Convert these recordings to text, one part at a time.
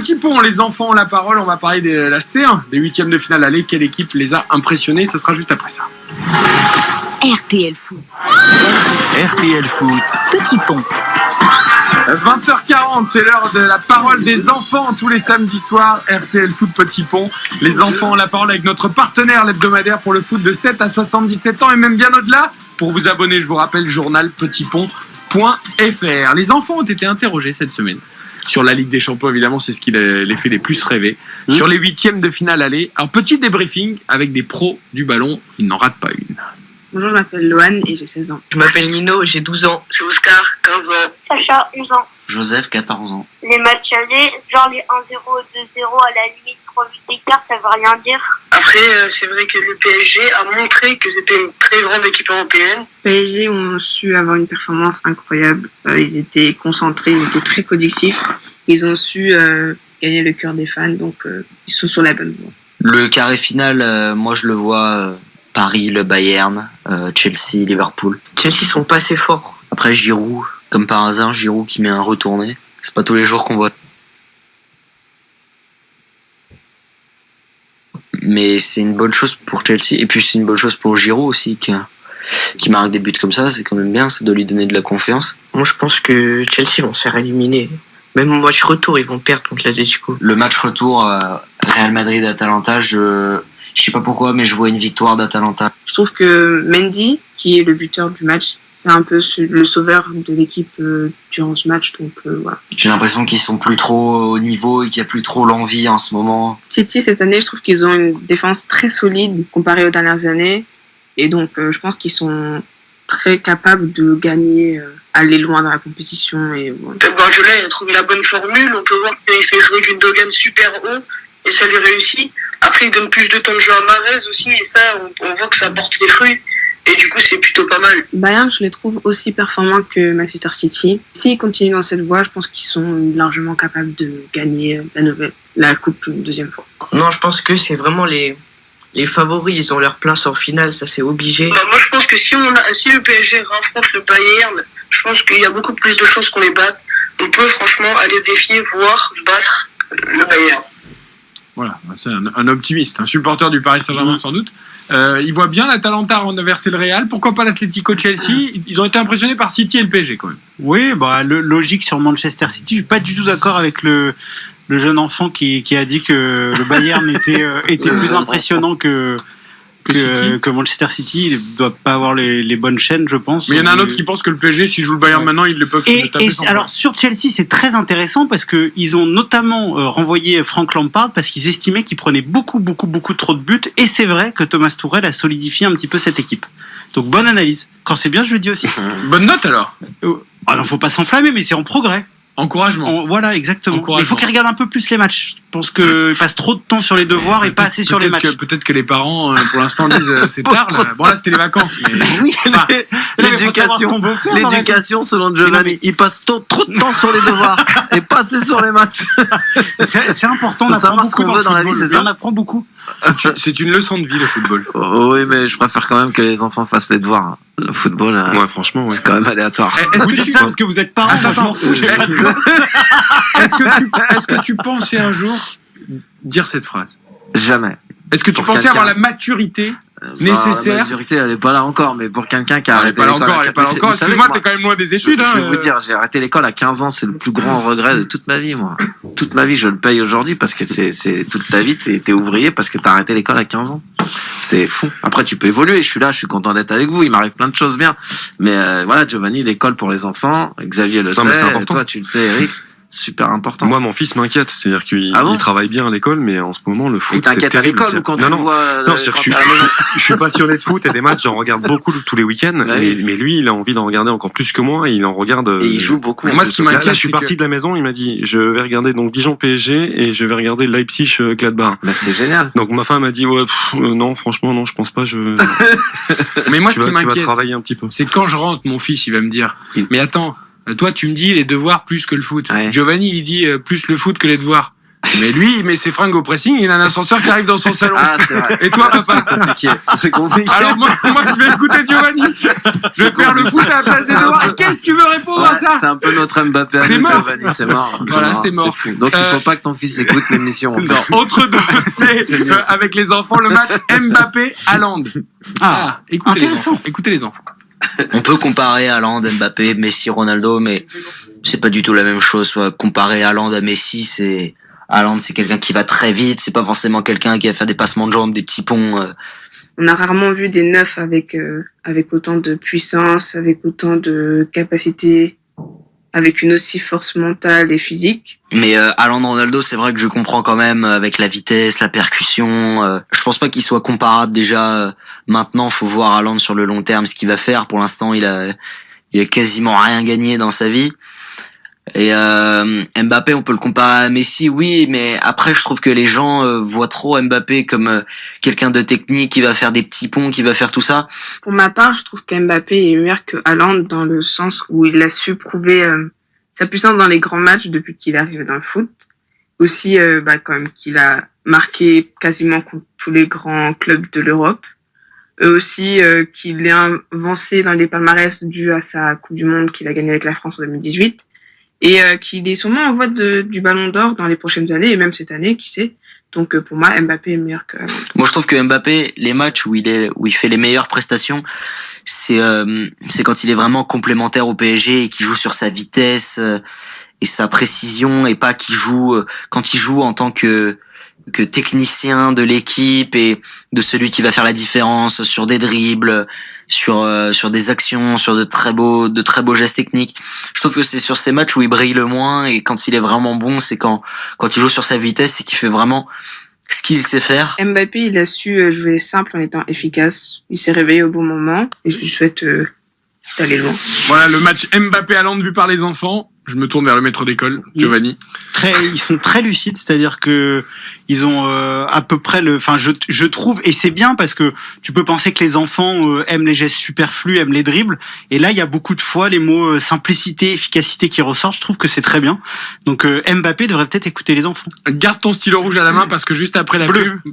Petit Pont, les enfants ont la parole. On va parler de la C1, des huitièmes de finale aller. Quelle équipe les a impressionnés? Ce sera juste après ça. RTL Foot. RTL Foot. Petit Pont. 20h40, c'est l'heure de la parole des enfants tous les samedis soirs. RTL Foot Petit Pont. Les enfants ont la parole avec notre partenaire l'hebdomadaire pour le foot de 7 à 77 ans et même bien au-delà. Pour vous abonner, je vous rappelle, journal petitpont.fr. Les enfants ont été interrogés cette semaine sur la Ligue des Champions, évidemment, c'est ce qui les fait les plus rêver. Sur les huitièmes de finale aller, un petit débriefing avec des pros du ballon. Ils n'en ratent pas une. Bonjour, je m'appelle Loane et j'ai 16 ans. Je m'appelle Nino, j'ai 12 ans. C'est Oscar, 15 ans. Sacha, 11 ans. Joseph, 14 ans. Les matchs allés, genre les 1-0, 2-0 à la limite, 3 buts d'écart, ça veut rien dire. Après, c'est vrai que le PSG a montré que c'était une très grande équipe européenne. PSG ont su avoir une performance incroyable. Ils étaient concentrés, ils étaient très collectifs. Ils ont su gagner le cœur des fans, donc ils sont sur la bonne voie. Le carré final, moi je le vois Paris, le Bayern, Chelsea, Liverpool. Chelsea sont pas assez forts. Après Giroud, comme par hasard, Giroud qui met un retourné. C'est pas tous les jours qu'on voit. Mais c'est une bonne chose pour Chelsea. Et puis c'est une bonne chose pour Giroud aussi, qui marque des buts comme ça. C'est quand même bien, ça doit lui donner de la confiance. Moi, je pense que Chelsea vont se faire éliminer. Même au match retour, ils vont perdre contre l'Atlético. Le match retour, Real Madrid-Atalanta, je sais pas pourquoi, mais je vois une victoire d'Atalanta. Je trouve que Mendy, qui est le buteur du match, c'est un peu le sauveur de l'équipe durant ce match. Donc voilà. J'ai l'impression qu'ils sont plus trop au niveau et qu'il y a plus trop l'envie en ce moment. City, cette année, je trouve qu'ils ont une défense très solide comparée aux dernières années. Et donc, je pense qu'ils sont très capables de gagner, aller loin dans la compétition. Et voilà. Guardiola, il a trouvé la bonne formule. On peut voir qu'il fait jouer Gundogan super haut et ça lui réussit. Après, il donne plus de temps de jeu à Mahrez aussi et ça, on voit que ça porte les fruits. Et du coup, c'est plutôt pas mal. Bayern, je les trouve aussi performants que Manchester City. S'ils continuent dans cette voie, je pense qu'ils sont largement capables de gagner la coupe une deuxième fois. Non, je pense que c'est vraiment les favoris. Ils ont leur place en finale, ça c'est obligé. Moi, je pense que si le PSG rencontre le Bayern, je pense qu'il y a beaucoup plus de chances qu'on les batte. On peut franchement aller défier, voire battre le Bayern. Voilà, c'est un optimiste, un supporter du Paris Saint-Germain sans doute. Il voit bien l'Atalanta renverser le Real. Pourquoi pas l'Atlético Chelsea? Ils ont été impressionnés par City et le PSG quand même. Oui, logique sur Manchester City. Je suis pas du tout d'accord avec le jeune enfant qui a dit que le Bayern était plus impressionnant que Manchester City. Il ne doit pas avoir les bonnes chaînes, je pense. Mais il y en a un autre qui pense que le PSG, s'il joue le Bayern maintenant, ils le peuvent se taper sans alors, sur Chelsea, c'est très intéressant parce qu'ils ont notamment renvoyé Frank Lampard parce qu'ils estimaient qu'il prenait beaucoup trop de buts. Et c'est vrai que Thomas Tuchel a solidifié un petit peu cette équipe. Donc, bonne analyse. Quand c'est bien, je le dis aussi. Bonne note alors. Alors, faut pas s'enflammer, mais c'est en progrès. Encouragement. Voilà, exactement. Il faut qu'ils regardent un peu plus les matchs. Je pense qu'ils passent trop de temps sur les devoirs et pas assez sur les matchs. Peut-être que les parents, pour l'instant, disent c'est tard. Bon, là, c'était les vacances. Mais... Oui, l'éducation, selon Giovanni, ils passent trop de temps sur les devoirs et pas assez sur les matchs. C'est important d'apprendre beaucoup dans la vie, c'est ça. On apprend beaucoup. C'est une leçon de vie, le football. Oui, mais je préfère quand même que les enfants fassent les devoirs. Le football, franchement, c'est quand même aléatoire. Vous dites ça parce que vous êtes parents? Attends, est-ce que tu pensais un jour dire cette phrase? Jamais. Est-ce que tu pensais avoir la maturité nécessaire? La maturité, elle est pas là encore, mais pour quelqu'un qui a arrêté l'école... Elle est pas là encore. Excuse-moi, t'es quand même loin des études. Je vais vous dire, j'ai arrêté l'école à 15 ans, c'est le plus grand regret de toute ma vie, moi. Toute ma vie, je le paye aujourd'hui parce que c'est toute ta vie, t'es ouvrier parce que t'as arrêté l'école à 15 ans. C'est fou. Après, tu peux évoluer. Je suis content d'être avec vous. Il m'arrive plein de choses bien. Mais voilà, Giovanni, l'école pour les enfants, Xavier le sait, toi tu le sais, Eric. Super important. Moi, mon fils m'inquiète, c'est-à-dire qu'il il travaille bien à l'école, mais en ce moment, le foot, c'est terrible. À l'école ou quand tu vois non, c'est-à-dire que je suis passionné de foot et des matchs, j'en regarde beaucoup tous les week-ends, mais lui, il a envie d'en regarder encore plus que moi, et il en regarde. Et il joue beaucoup. Moi, ce qui m'inquiète, je suis parti de la maison, il m'a dit, je vais regarder donc Dijon PSG et je vais regarder Leipzig Gladbach. Bah, c'est génial. Donc ma femme m'a dit, non, franchement, non, je pense pas, Mais moi, ce qui m'inquiète, tu vas travailler un petit peu. C'est quand je rentre, mon fils, il va me dire, mais attends, toi, tu me dis les devoirs plus que le foot. Ouais. Giovanni, il dit plus le foot que les devoirs. Mais lui, il met ses fringues au pressing, il a un ascenseur qui arrive dans son salon. Ah, c'est vrai. Et toi, papa? C'est compliqué. C'est compliqué. Alors moi, je vais écouter Giovanni. Je vais faire le foot à la place des devoirs. Qu'est-ce que tu veux répondre à ça? C'est un peu notre Mbappé. C'est avec mort. Giovanni, c'est mort. Voilà, c'est mort. fou. Donc il faut pas que ton fils écoute l'émission. Autre dossier avec les enfants, le match Mbappé-Haaland. Écoutez les enfants. On peut comparer Haaland, Mbappé, Messi, Ronaldo, mais c'est pas du tout la même chose. Comparer Haaland à Messi, Haaland, c'est quelqu'un qui va très vite, c'est pas forcément quelqu'un qui va faire des passements de jambes, des petits ponts. On a rarement vu des neufs avec autant de puissance, avec autant de capacité, avec une aussi force mentale et physique. Mais Haaland, Ronaldo, c'est vrai que je comprends quand même avec la vitesse, la percussion. Je pense pas qu'il soit comparable déjà. Maintenant, faut voir Haaland sur le long terme ce qu'il va faire. Pour l'instant, il a quasiment rien gagné dans sa vie. Et Mbappé, on peut le comparer à Messi, oui, mais après je trouve que les gens voient trop Mbappé comme quelqu'un de technique qui va faire des petits ponts, qui va faire tout ça. Pour ma part, je trouve qu'Mbappé est meilleur que Haaland dans le sens où il a su prouver sa puissance dans les grands matchs depuis qu'il est arrivé dans le foot. Aussi, quand même qu'il a marqué quasiment contre tous les grands clubs de l'Europe. Aussi qu'il est avancé dans les palmarès dû à sa Coupe du Monde qu'il a gagnée avec la France en 2018. Et qu'il est sûrement en voie du Ballon d'Or dans les prochaines années, et même cette année, qui sait. Donc pour moi, Mbappé est meilleur que Haaland. Moi, je trouve que Mbappé, les matchs où il fait les meilleures prestations, c'est quand il est vraiment complémentaire au PSG et qu'il joue sur sa vitesse et sa précision, et pas qu'il joue quand il joue en tant que technicien de l'équipe et de celui qui va faire la différence sur des dribbles, sur des actions, sur de très beaux gestes techniques. Je trouve que c'est sur ces matchs où il brille le moins, et quand il est vraiment bon, c'est quand il joue sur sa vitesse et qu'il fait vraiment ce qu'il sait faire. Mbappé, il a su jouer simple en étant efficace. Il s'est réveillé au bon moment, et je lui souhaite d'aller loin. Voilà le match Mbappé-Haaland vu par les enfants. Je me tourne vers le maître d'école, Giovanni. Ils sont très lucides, c'est-à-dire que ils ont à peu près je trouve, et c'est bien parce que tu peux penser que les enfants aiment les gestes superflus, aiment les dribbles, et là il y a beaucoup de fois les mots simplicité, efficacité qui ressortent. Je trouve que c'est très bien. Donc Mbappé devrait peut-être écouter les enfants. Garde ton stylo rouge à la main parce que juste après la Bleu. pub.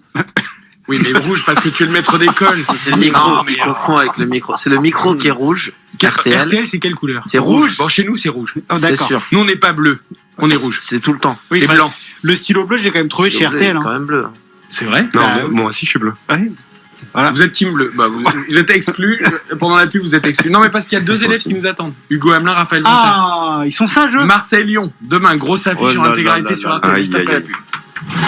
Oui, mais rouge parce que tu es le maître d'école. C'est le micro, Non, mais il confond avec le micro. C'est le micro qui est rouge. RTL, c'est quelle couleur? c'est rouge. Bon, chez nous, c'est rouge. Oh, C'est d'accord. sûr. Nous, on n'est pas bleu. On est rouge. C'est tout le temps. Oui, Et blanc. Le stylo bleu, je l'ai quand même trouvé chez RTL. Quand même bleu. C'est vrai? Non, Ah, mais oui. moi aussi, je suis bleu. Ouais. Voilà. Vous êtes team bleu. Bah, vous êtes exclus. Pendant la pub, vous êtes exclus. Non, mais parce qu'il y a deux Moi élèves aussi. qui nous attendent. Hugo Hamelin, Raphaël Quentin. Ah, ils sont sages. Eux. Marseille-Lyon. Demain, grosse affiche Oh en là intégralité là sur là la télé là. juste après Aïe, la aïe, pub.